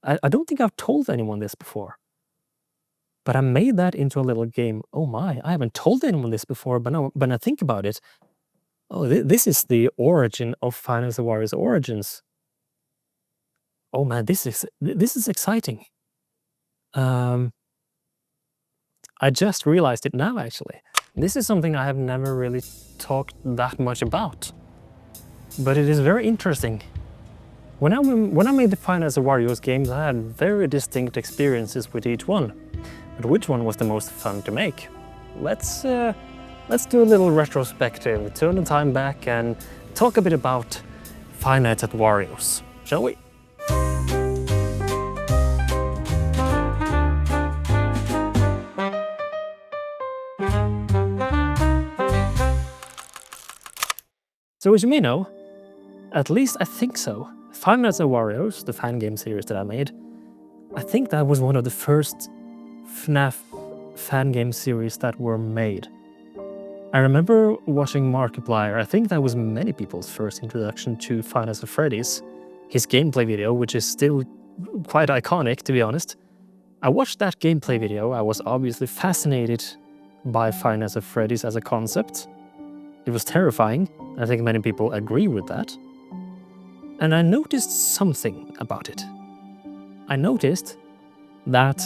I don't think I've told anyone this before, but I made that into a little game. Oh my, I haven't told anyone this before, but now when I think about it, oh, this is the origin of Final Fantasy Warriors Origins. Oh man, this is exciting. Um, I just realized it now, actually. This is something I have never really talked that much about, but it is very interesting. When I made the Final Fantasy Warriors games, I had very distinct experiences with each one. But which one was the most fun to make? Let's do a little retrospective, turn the time back and talk a bit about Five Nights at Wario's, shall we? So as you may know, at least I think so, Five Nights at Wario's, the fan game series that I made, I think that was one of the first FNAF fan game series that were made. I remember watching Markiplier. I think that was many people's first introduction to Five Nights at Freddy's, his gameplay video, which is still quite iconic, to be honest. I watched that gameplay video. I was obviously fascinated by Five Nights at Freddy's as a concept. It was terrifying. I think many people agree with that. And I noticed something about it. I noticed that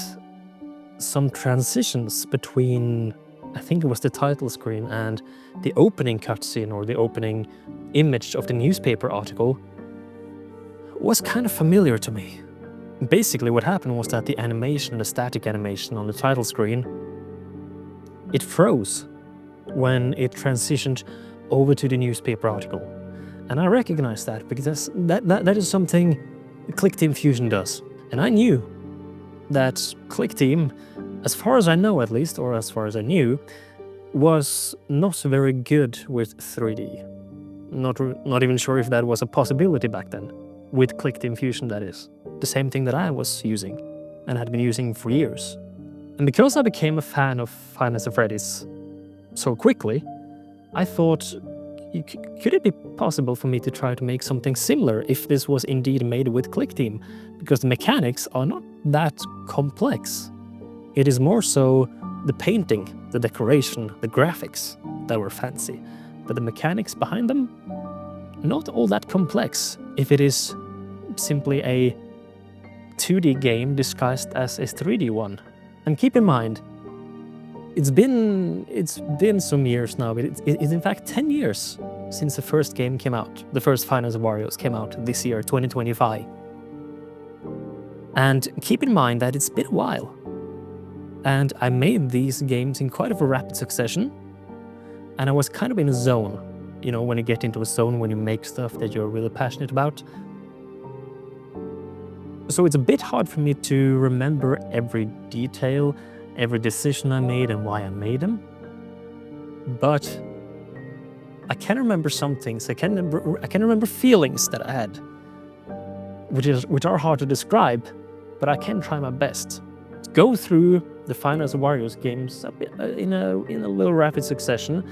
some transitions between, I think it was the title screen and the opening cutscene or the opening image of the newspaper article, was kind of familiar to me. Basically what happened was that the animation, the static animation on the title screen, it froze when it transitioned over to the newspaper article. And I recognized that because that is something Click Team Fusion does. And I knew that Click Team, as far as I know at least, or as far as I knew, was not very good with 3D. Not even sure if that was a possibility back then. With Click Team Fusion, that is. The same thing that I was using, and had been using for years. And because I became a fan of Five Nights at Freddy's so quickly, I thought, could it be possible for me to try to make something similar if this was indeed made with Click Team? Because the mechanics are not that complex. It is more so the painting, the decoration, the graphics that were fancy. But the mechanics behind them, not all that complex if it is simply a 2D game disguised as a 3D one. And keep in mind, it's been some years now, but it's in fact 10 years since the first game came out. The first Five Nights at Wario's came out this year, 2025. And keep in mind that it's been a while. And I made these games in quite a rapid succession. And I was kind of in a zone. You know, when you get into a zone, when you make stuff that you're really passionate about. So it's a bit hard for me to remember every detail, every decision I made and why I made them. But I can remember some things. I can remember feelings that I had, which are hard to describe, but I can try my best to go through the Five Nights at Wario's games a bit, in a little rapid succession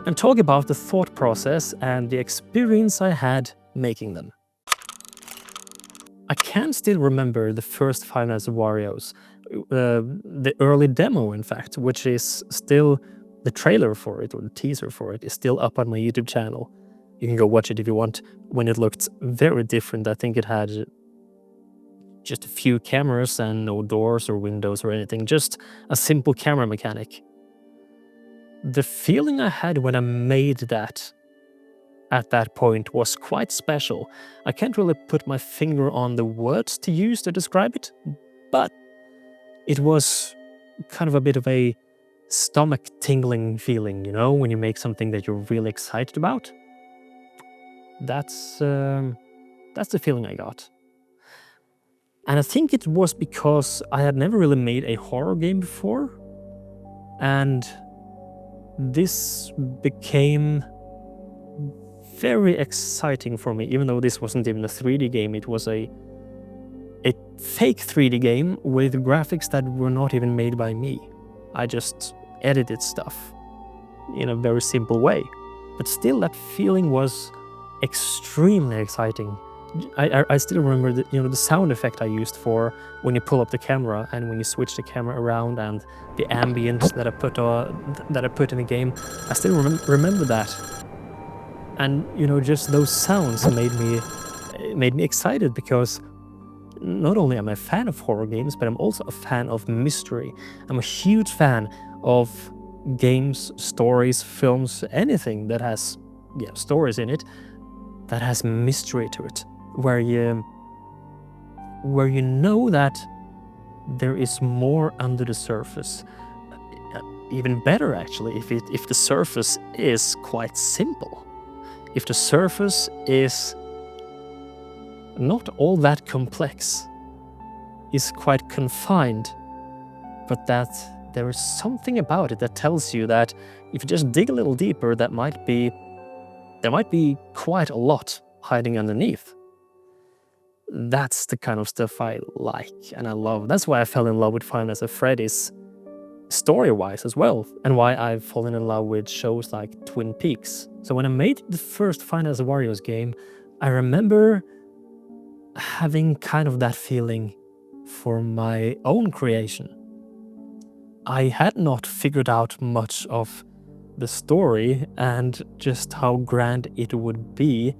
and talk about the thought process and the experience I had making them. I can still remember the first Five Nights at Wario's, the early demo, in fact, which is still the trailer for it, or the teaser for it, is still up on my YouTube channel. You can go watch it if you want, when it looked very different. I think it had just a few cameras and no doors or windows or anything, just a simple camera mechanic. The feeling I had when I made that at that point was quite special. I can't really put my finger on the words to use to describe it, but it was kind of a bit of a stomach-tingling feeling, you know, when you make something that you're really excited about. That's the feeling I got. And I think it was because I had never really made a horror game before, and this became very exciting for me, even though this wasn't even a 3D game. It was a fake 3D game with graphics that were not even made by me. I just edited stuff in a very simple way. But still, that feeling was extremely exciting I still remember the sound effect I used for when you pull up the camera and when you switch the camera around and the ambient that I put in the game. I still remember that, and just those sounds made me excited because not only am I a fan of horror games, but I'm also a fan of mystery. I'm a huge fan of games, stories, films, anything that has stories in it that has mystery to it, where you know that there is more under the surface. Even better, actually, if the surface is quite simple, if the surface is not all that complex, is quite confined, but that there is something about it that tells you that if you just dig a little deeper, there might be quite a lot hiding underneath. That's the kind of stuff I like and I love. That's why I fell in love with Five Nights at Freddy's story-wise as well, and why I've fallen in love with shows like Twin Peaks. So when I made the first Five Nights at Wario's game, I remember having kind of that feeling for my own creation. I had not figured out much of the story and just how grand it would be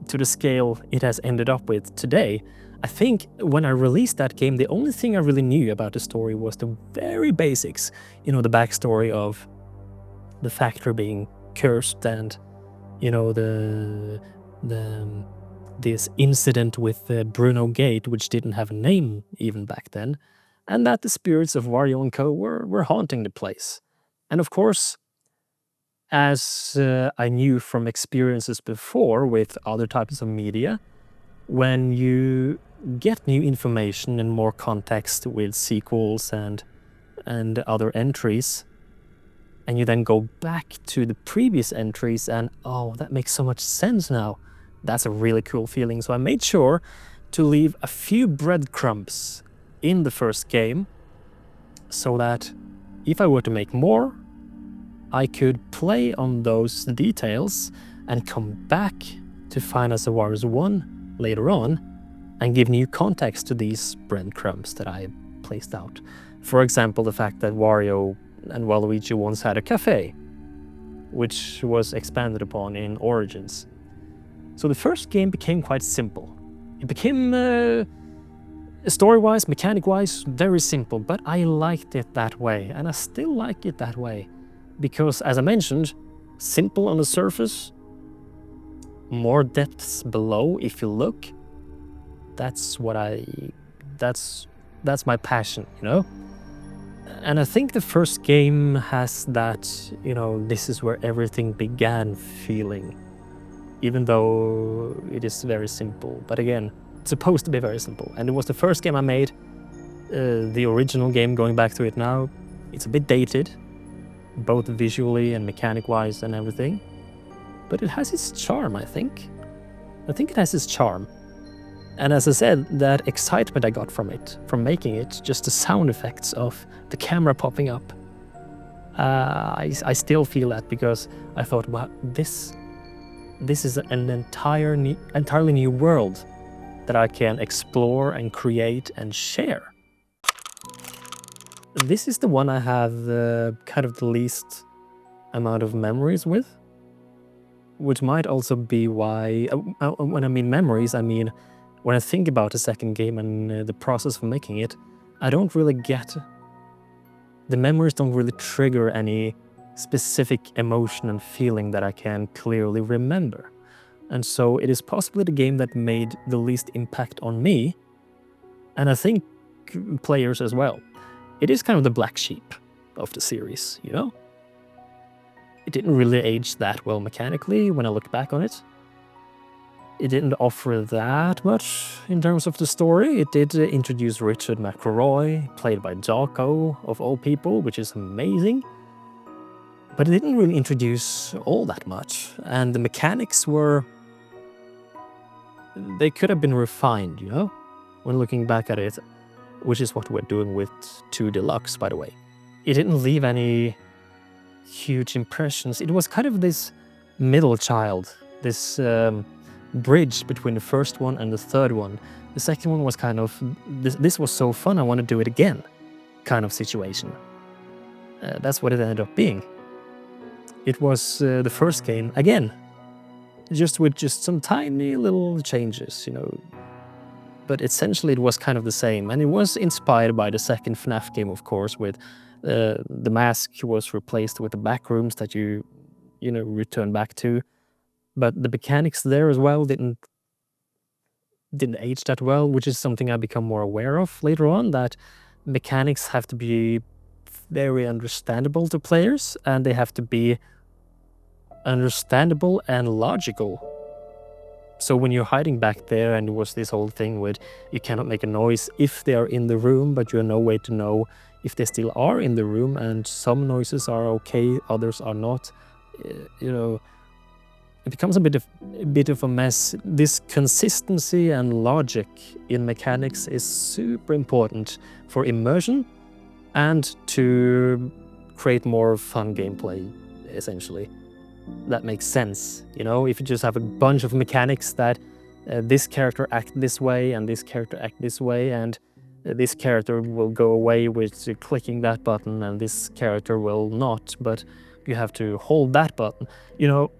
to the scale it has ended up with today. I think when I released that game, the only thing I really knew about the story was the very basics. The backstory of the factory being cursed and, this incident with the Bruno Gate, which didn't have a name even back then, and that the spirits of Wario and co. were haunting the place. And of course, as I knew from experiences before with other types of media, when you get new information and more context with sequels and other entries, and you then go back to the previous entries and, oh, that makes so much sense now. That's a really cool feeling. So I made sure to leave a few breadcrumbs in the first game so that if I were to make more, I could play on those details and come back to Five Nights at Wario's 1 later on and give new context to these breadcrumbs that I placed out. For example, the fact that Wario and Waluigi once had a cafe, which was expanded upon in Origins. So the first game became quite simple. It became, story-wise, mechanic-wise, very simple, but I liked it that way, and I still like it that way. Because, as I mentioned, simple on the surface, more depths below if you look. That's my passion, And I think the first game has that, this is where everything began feeling. Even though it is very simple. But again, it's supposed to be very simple. And it was the first game I made. The original game, going back to it now, it's a bit dated, both visually and mechanic-wise and everything. But it has its charm, I think. I think it has its charm. And as I said, that excitement I got from it, from making it, just the sound effects of the camera popping up, I still feel that because I thought, wow, this is an entirely new world that I can explore and create and share. This is the one I have kind of the least amount of memories with, which might also be why, when I mean memories, I mean when I think about the second game and the process of making it, I don't really get, the memories don't really trigger any specific emotion and feeling that I can clearly remember. And so it is possibly the game that made the least impact on me, and I think players as well. It is kind of the black sheep of the series, It didn't really age that well mechanically when I look back on it. It didn't offer that much in terms of the story. It did introduce Richard McElroy, played by Jocko, of all people, which is amazing. But it didn't really introduce all that much. And the mechanics they could have been refined, when looking back at it, which is what we're doing with 2 Deluxe, by the way. It didn't leave any huge impressions. It was kind of this middle child, this bridge between the first one and the third one. The second one was kind of, this was so fun, I want to do it again kind of situation. That's what it ended up being. It was the first game again, just with just some tiny little changes, you know. But essentially it was kind of the same, and it was inspired by the second FNAF game, of course, with the mask was replaced with the back rooms that you know, return back to. But the mechanics there as well didn't age that well, which is something I become more aware of later on, that mechanics have to be very understandable to players, and they have to be understandable and logical. So when you're hiding back there, and there was this whole thing with you cannot make a noise if they are in the room, but you have no way to know if they still are in the room, and some noises are okay, others are not. You know, it becomes a bit of a mess. This consistency and logic in mechanics is super important for immersion and to create more fun gameplay, essentially. That makes sense, you know? If you just have a bunch of mechanics that this character act this way and this character act this way, and this character will go away with clicking that button and this character will not, but you have to hold that button. You know,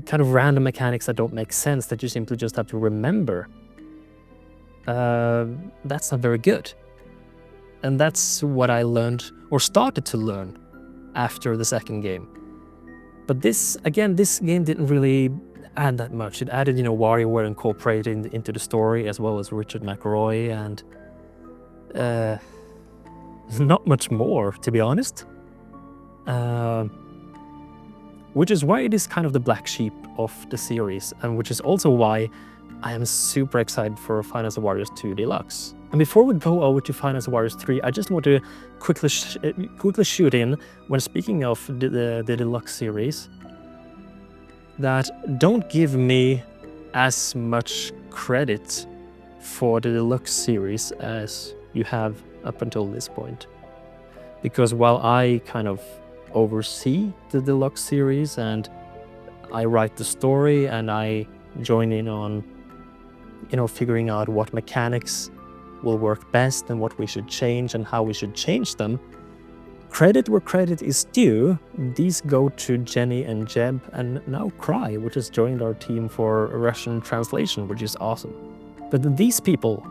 kind of random mechanics that don't make sense, that you simply just have to remember. That's not very good. And that's what I learned, or started to learn, after the second game. But this game didn't really add that much. It added, you know, Wario were incorporated into the story, as well as Richard McRoy, and not much more, to be honest. Which is why it is kind of the black sheep of the series, and which is also why I am super excited for Final Fantasy Warriors 2 Deluxe. And before we go over to Final Fantasy Warriors 3, I just want to quickly shoot in, when speaking of the Deluxe series, that don't give me as much credit for the Deluxe series as you have up until this point. Because while I kind of oversee the Deluxe series, and I write the story, and I join in on, you know, figuring out what mechanics will work best and what we should change and how we should change them, credit where credit is due, these go to Jenny and Jeb, and now Cry, which has joined our team for Russian translation, which is awesome. But these people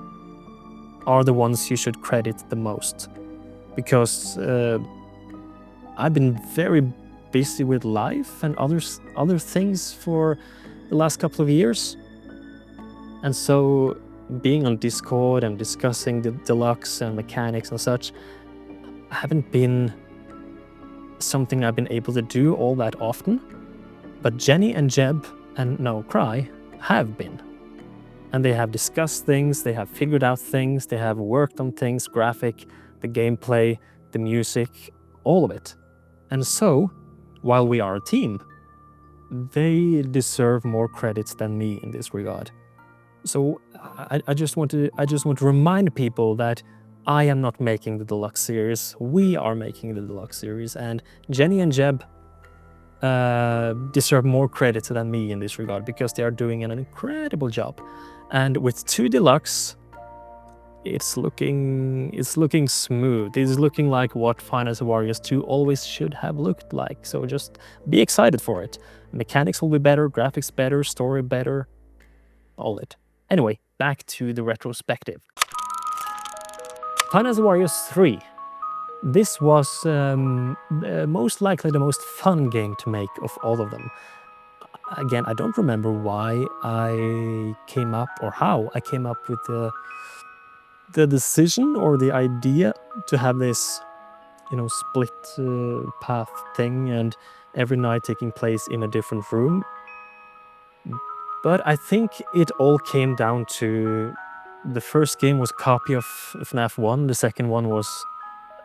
are the ones you should credit the most, because I've been very busy with life and other things for the last couple of years. And so being on Discord and discussing the Deluxe and mechanics and such haven't been something I've been able to do all that often. But Jenny and Jeb and now Cry have been. And they have discussed things, they have figured out things, they have worked on things, graphic, the gameplay, the music, all of it. And so, while we are a team, they deserve more credits than me in this regard. So I just want to remind people that I am not making the Deluxe series. We are making the Deluxe series, and Jenny and Jeb deserve more credit than me in this regard, because they are doing an incredible job. And with 2 Deluxe, it's looking smooth. It's looking like what Final Fantasy Warriors 2 always should have looked like. So just be excited for it. Mechanics will be better, graphics better, story better, all it. Anyway, back to the retrospective. Final Fantasy Warriors 3. This was most likely the most fun game to make of all of them. Again, I don't remember why I came up, or how I came up with the decision or the idea to have this, you know, split path thing, and every night taking place in a different room. But I think it all came down to the first game was a copy of FNAF 1, the second one was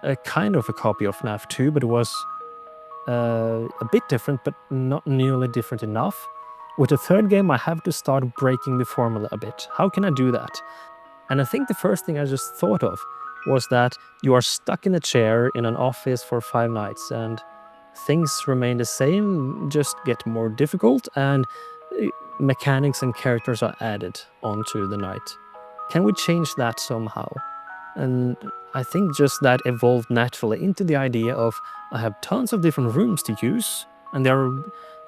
a kind of a copy of FNAF 2, but it was a bit different, but not nearly different enough. With the third game, I have to start breaking the formula a bit. How can I do that? And I think the first thing I just thought of was that you are stuck in a chair in an office for 5 nights, and things remain the same, just get more difficult, and mechanics and characters are added onto the night. Can we change that somehow? And I think just that evolved naturally into the idea of I have tons of different rooms to use, and they're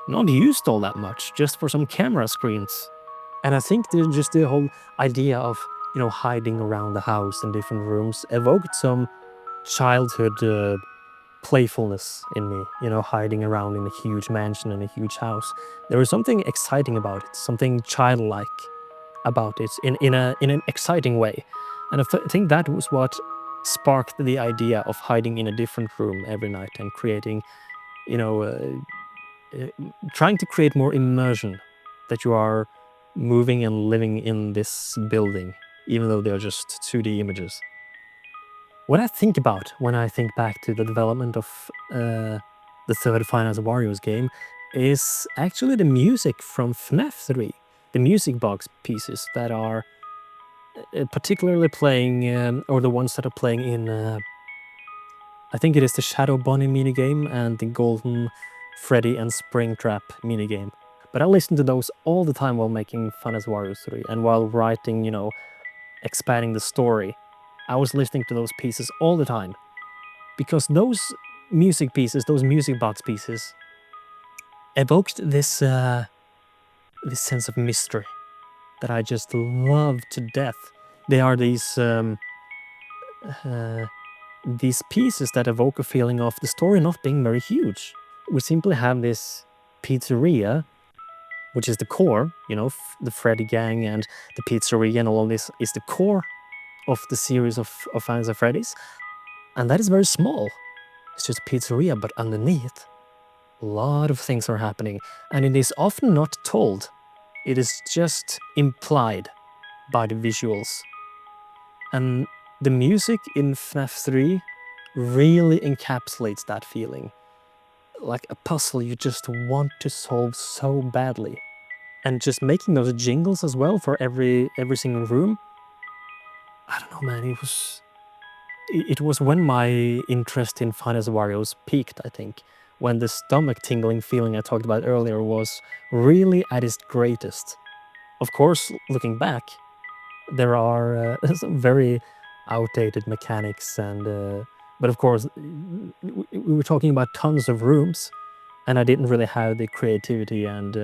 not used all that much, just for some camera screens. And I think just the whole idea of, hiding around the house in different rooms evoked some childhood playfulness in me, hiding around in a huge mansion and a huge house. There was something exciting about it, something childlike about it in an exciting way. And I think that was what sparked the idea of hiding in a different room every night and creating, you know, trying to create more immersion, that you are moving and living in this building, even though they're just 2D images. What I think about when I think back to the development of the third Final Fantasy Wario's game is actually the music from FNAF 3, the music box pieces that are particularly playing, or the ones that are playing in, I think it is the Shadow Bunny minigame and the Golden Freddy and Springtrap minigame. But I listen to those all the time while making Final Fantasy Wario 3 and while writing, expanding the story. I was listening to those pieces all the time because those music pieces, those music box pieces, evoked this this sense of mystery that I just love to death. They are these pieces that evoke a feeling of the story not being very huge. We simply have this pizzeria, which is the core, the Freddy gang and the pizzeria and all of this is the core of the series of Final Freddy's. And that is very small. It's just a pizzeria, but underneath, a lot of things are happening. And it is often not told. It is just implied by the visuals. And the music in FNAF 3 really encapsulates that feeling. Like a puzzle you just want to solve so badly. And just making those jingles as well for every single room. I don't know, man, it was when my interest in Final Fantasy Wario's peaked, I think. When the stomach tingling feeling I talked about earlier was really at its greatest. Of course, looking back, there are some very outdated mechanics, but of course, we were talking about tons of rooms, and I didn't really have the creativity and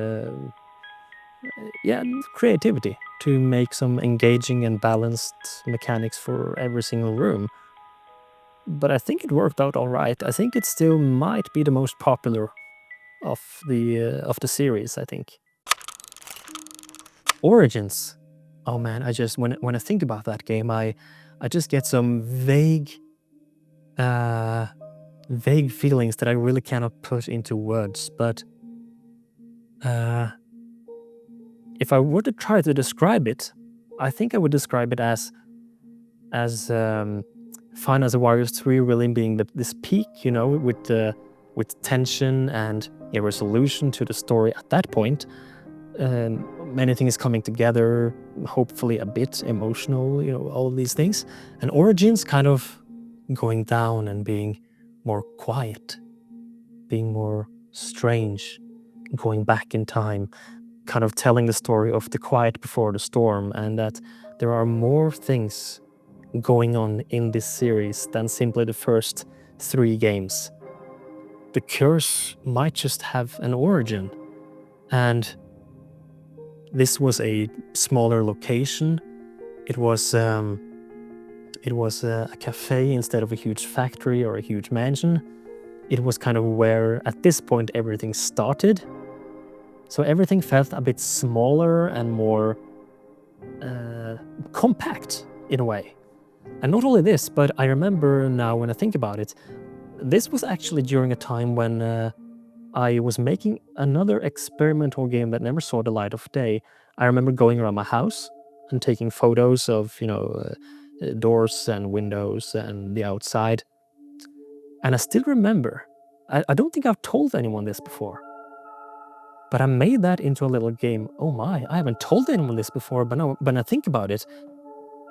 creativity to make some engaging and balanced mechanics for every single room. But I think it worked out all right. I think it still might be the most popular of the series, I think. Origins. Oh man, I just when I think about that game, I just get some vague feelings that I really cannot put into words. But if I were to try to describe it, I think I would describe it as Final Fantasy Warriors 3 really being this peak, with tension and a resolution to the story at that point. Many things coming together, hopefully a bit emotional, all of these things. And Origins kind of going down and being more quiet, being more strange, going back in time, kind of telling the story of the quiet before the storm, and that there are more things going on in this series than simply the first 3 games. The curse might just have an origin, and this was a smaller location. It was a cafe instead of a huge factory or a huge mansion. It was kind of where, at this point, everything started. So everything felt a bit smaller and more compact in a way. And not only this, but I remember now when I think about it, this was actually during a time when I was making another experimental game that never saw the light of day. I remember going around my house and taking photos of, doors and windows and the outside. And I still remember, I don't think I've told anyone this before, but I made that into a little game. Oh my, I haven't told anyone this before, but no, when I think about it,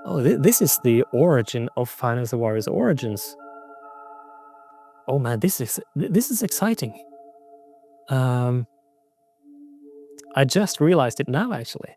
oh, this is the origin of Final Fantasy Warriors Origins. Oh man, this is exciting. I just realized it now, actually.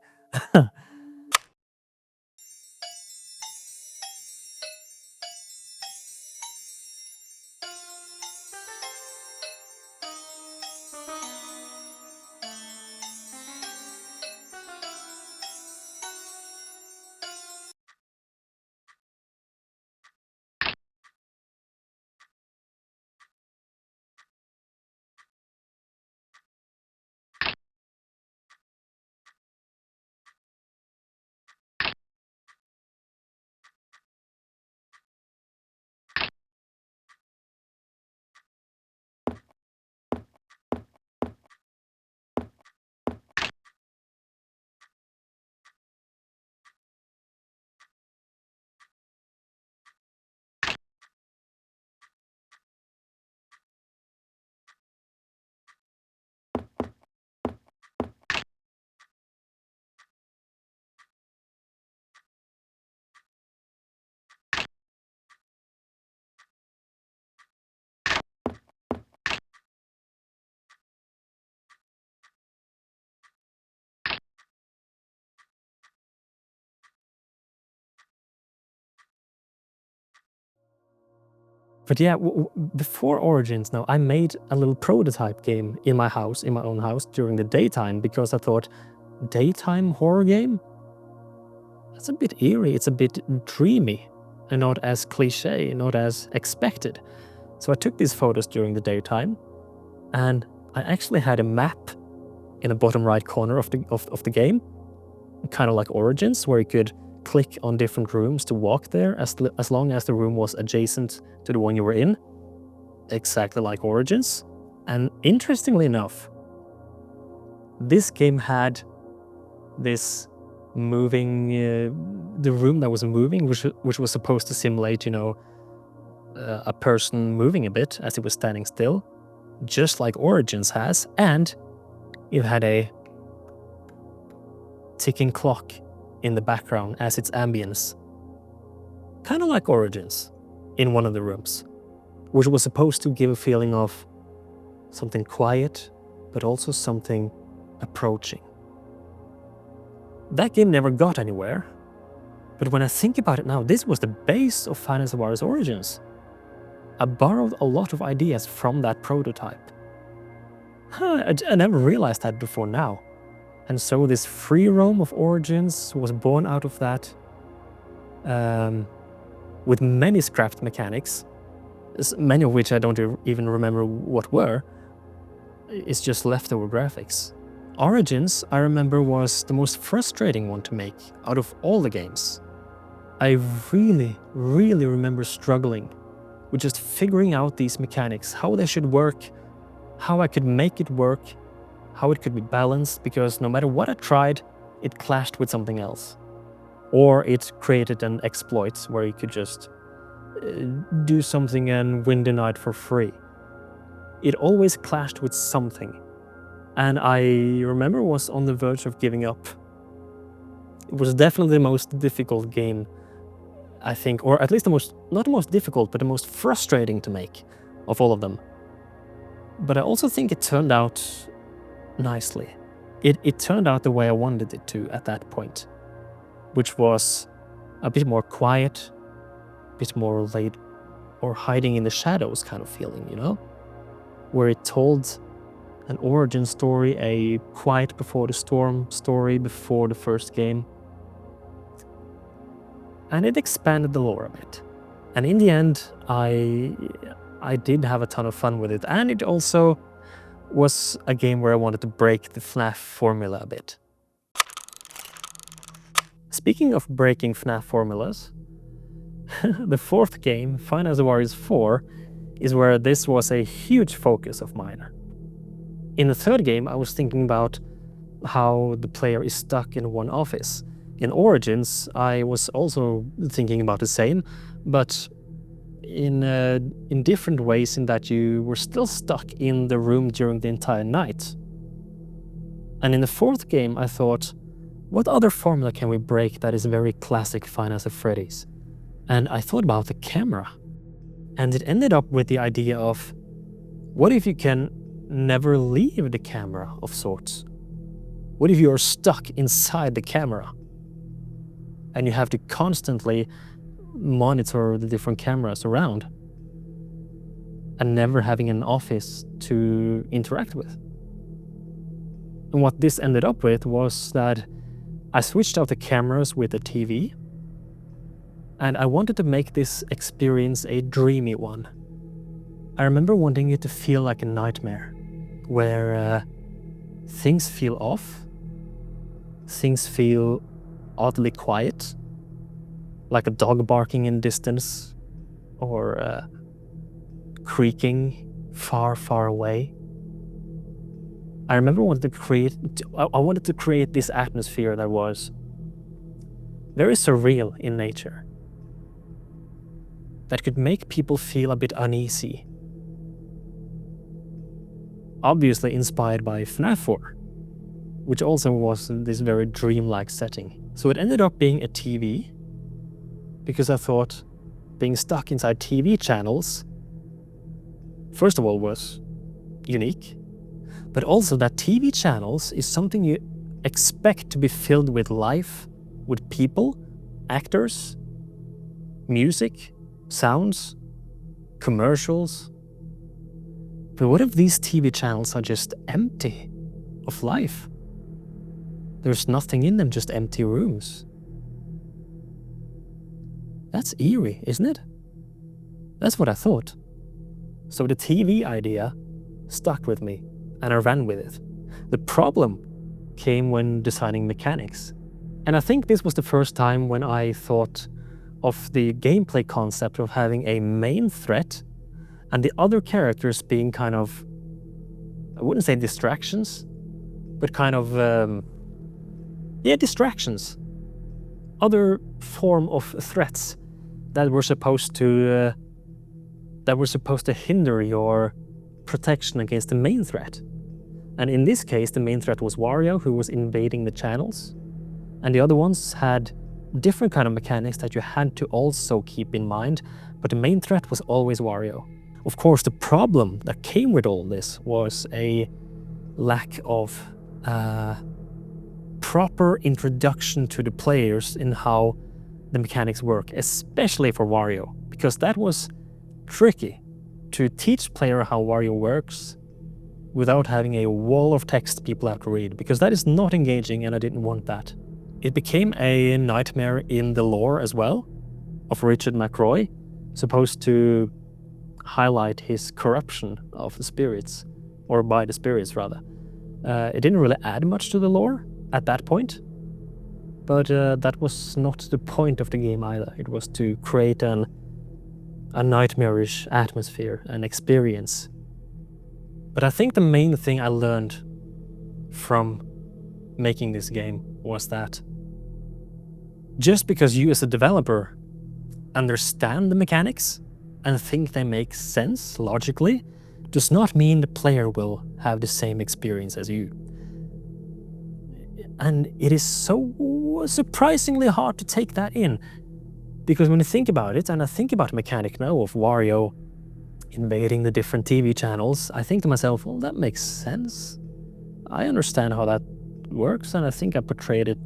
But yeah, before Origins, now I made a little prototype game in my house, in my own house, during the daytime, because I thought, daytime horror game? That's a bit eerie, it's a bit dreamy, and not as cliche, not as expected. So I took these photos during the daytime, and I actually had a map in the bottom right corner of the game, kind of like Origins, where you could click on different rooms to walk there as long as the room was adjacent to the one you were in, exactly like Origins. And interestingly enough, this game had this moving, the room that was moving, which was supposed to simulate, you know, a person moving a bit as it was standing still, just like Origins has, and it had a ticking clock in the background as its ambience, kind of like Origins, in one of the rooms, which was supposed to give a feeling of something quiet, but also something approaching. That game never got anywhere, but when I think about it now, this was the base of Fantasy Wars Origins. I borrowed a lot of ideas from that prototype. I never realized that before now. And so this free roam of Origins was born out of that, with many scrapped mechanics, many of which I don't even remember what were. It's just leftover graphics. Origins, I remember, was the most frustrating one to make out of all the games. I really, really remember struggling with just figuring out these mechanics, how they should work, how I could make it work, how it could be balanced, because no matter what I tried, it clashed with something else. Or it created an exploit where you could just do something and win the night for free. It always clashed with something. And I remember was on the verge of giving up. It was definitely the most difficult game, I think, or at least the most, not the most difficult, but the most frustrating to make of all of them. But I also think it turned out nicely. It turned out the way I wanted it to at that point, which was a bit more quiet, a bit more laid, or hiding in the shadows kind of feeling, you know? Where it told an origin story, a quiet before the storm story before the first game. And it expanded the lore a bit. And in the end, I did have a ton of fun with it, and it also was a game where I wanted to break the FNAF formula a bit. Speaking of breaking FNAF formulas, the fourth game, Final Warriors 4, is where this was a huge focus of mine. In the third game, I was thinking about how the player is stuck in one office. In Origins, I was also thinking about the same, but in different ways, in that you were still stuck in the room during the entire night. And in the fourth game, I thought, what other formula can we break that is very classic Five Nights at Freddy's? And I thought about the camera. And it ended up with the idea of, what if you can never leave the camera of sorts? What if you're stuck inside the camera and you have to constantly monitor the different cameras around and never having an office to interact with? And what this ended up with was that I switched out the cameras with the TV, and I wanted to make this experience a dreamy one. I remember wanting it to feel like a nightmare, where things feel off, things feel oddly quiet, like a dog barking in distance, or creaking far, far away. I remember I wanted to create this atmosphere that was very surreal in nature, that could make people feel a bit uneasy. Obviously inspired by FNAF 4, which also was this very dreamlike setting. So it ended up being a TV, because I thought being stuck inside TV channels, first of all, was unique, but also that TV channels is something you expect to be filled with life, with people, actors, music, sounds, commercials. But what if these TV channels are just empty of life? There's nothing in them, just empty rooms. That's eerie, isn't it? That's what I thought. So the TV idea stuck with me, and I ran with it. The problem came when designing mechanics. And I think this was the first time when I thought of the gameplay concept of having a main threat and the other characters being kind of, I wouldn't say distractions, but kind of, distractions. Other form of threats that were supposed to hinder your protection against the main threat. And in this case, the main threat was Wario, who was invading the channels. And the other ones had different kind of mechanics that you had to also keep in mind, but the main threat was always Wario. Of course, the problem that came with all this was a lack of proper introduction to the players in how the mechanics work, especially for Wario, because that was tricky to teach player how Wario works without having a wall of text people have to read, because that is not engaging and I didn't want that. It became a nightmare in the lore as well, of Richard McCroy, supposed to highlight his corruption of the spirits, or by the spirits rather. It didn't really add much to the lore at that point, but that was not the point of the game either. It was to create a nightmarish atmosphere, an experience. But I think the main thing I learned from making this game was that just because you as a developer understand the mechanics and think they make sense logically, does not mean the player will have the same experience as you. And it is so surprisingly hard to take that in. Because when you think about it, and I think about the mechanic now of Wario invading the different TV channels, I think to myself, well, that makes sense. I understand how that works, and I think I portrayed it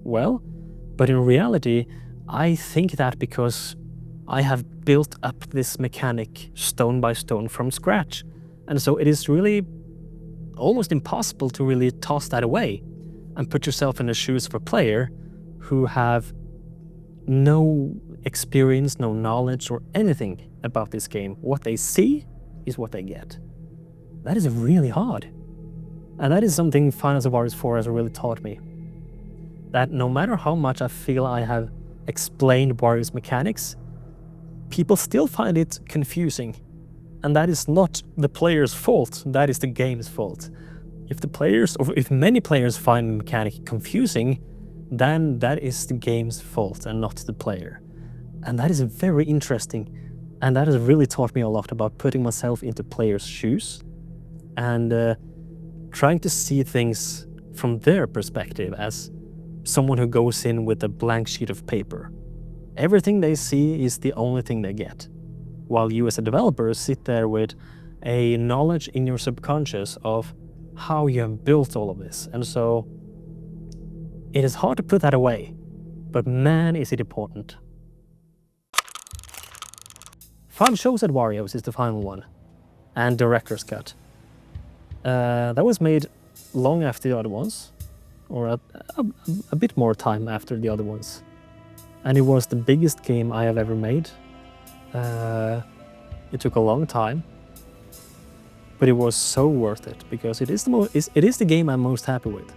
well. But in reality, I think that because I have built up this mechanic stone by stone from scratch. And so it is really almost impossible to really toss that away and put yourself in the shoes of a player who have no experience, no knowledge or anything about this game. What they see is what they get. That is really hard. And that is something Final Fantasy 4 has really taught me. That no matter how much I feel I have explained Wario's mechanics, people still find it confusing. And that is not the player's fault, that is the game's fault. If many players find the mechanic confusing, then that is the game's fault and not the player. And that is very interesting. And that has really taught me a lot about putting myself into players' shoes and trying to see things from their perspective as someone who goes in with a blank sheet of paper. Everything they see is the only thing they get, while you as a developer sit there with a knowledge in your subconscious of how you have built all of this. And so it is hard to put that away, but man, is it important. 5 Shows at Wario's is the final one, and director's cut. That was made long after the other ones, or a bit more time after the other ones. And it was the biggest game I have ever made. It took a long time, but it was so worth it because it is the game I'm most happy with.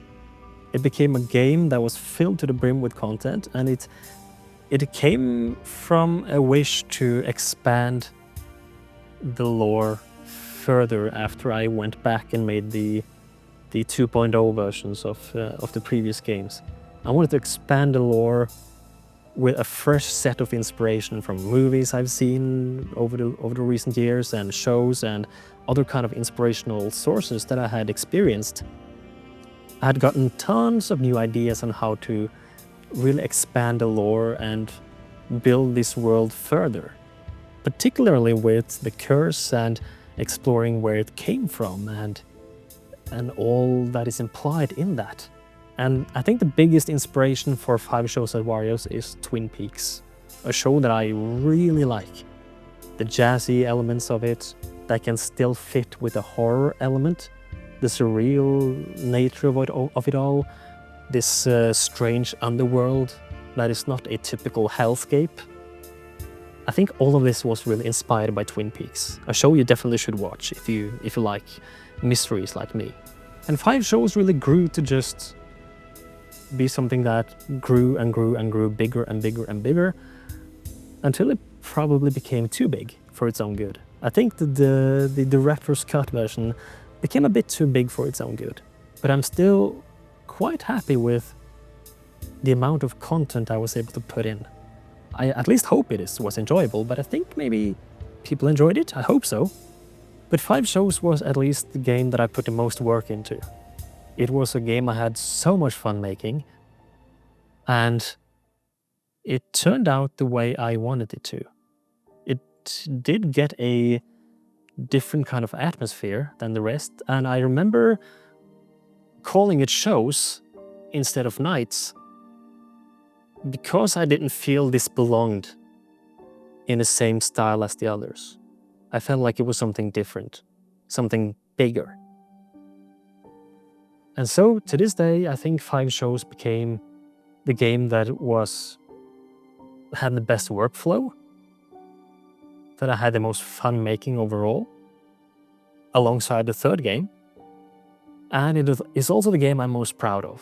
It became a game that was filled to the brim with content, and it came from a wish to expand the lore further after I went back and made the 2.0 versions of the previous games. I wanted to expand the lore with a fresh set of inspiration from movies I've seen over the recent years, and shows and other kind of inspirational sources that I had experienced. I had gotten tons of new ideas on how to really expand the lore and build this world further, particularly with the curse and exploring where it came from and all that is implied in that. And I think the biggest inspiration for 5 Shows at Wario's is Twin Peaks, a show that I really like. The jazzy elements of it that can still fit with the horror element, the surreal nature of it all, this strange underworld that is not a typical hellscape. I think all of this was really inspired by Twin Peaks, a show you definitely should watch if you like mysteries like me. And 5 Shows really grew to just be something that grew and grew and grew bigger and bigger and bigger until it probably became too big for its own good. I think the director's cut version became a bit too big for its own good, but I'm still quite happy with the amount of content I was able to put in. I at least hope it was enjoyable, but I think maybe people enjoyed it. I hope so. But 5 Shows was at least the game that I put the most work into. It was a game I had so much fun making, and it turned out the way I wanted it to. It did get a different kind of atmosphere than the rest, and I remember calling it shows instead of nights because I didn't feel this belonged in the same style as the others. I felt like it was something different, something bigger. And so, to this day, I think 5 Shows became the game that had the best workflow, that I had the most fun making overall, alongside the third game. And it is also the game I'm most proud of.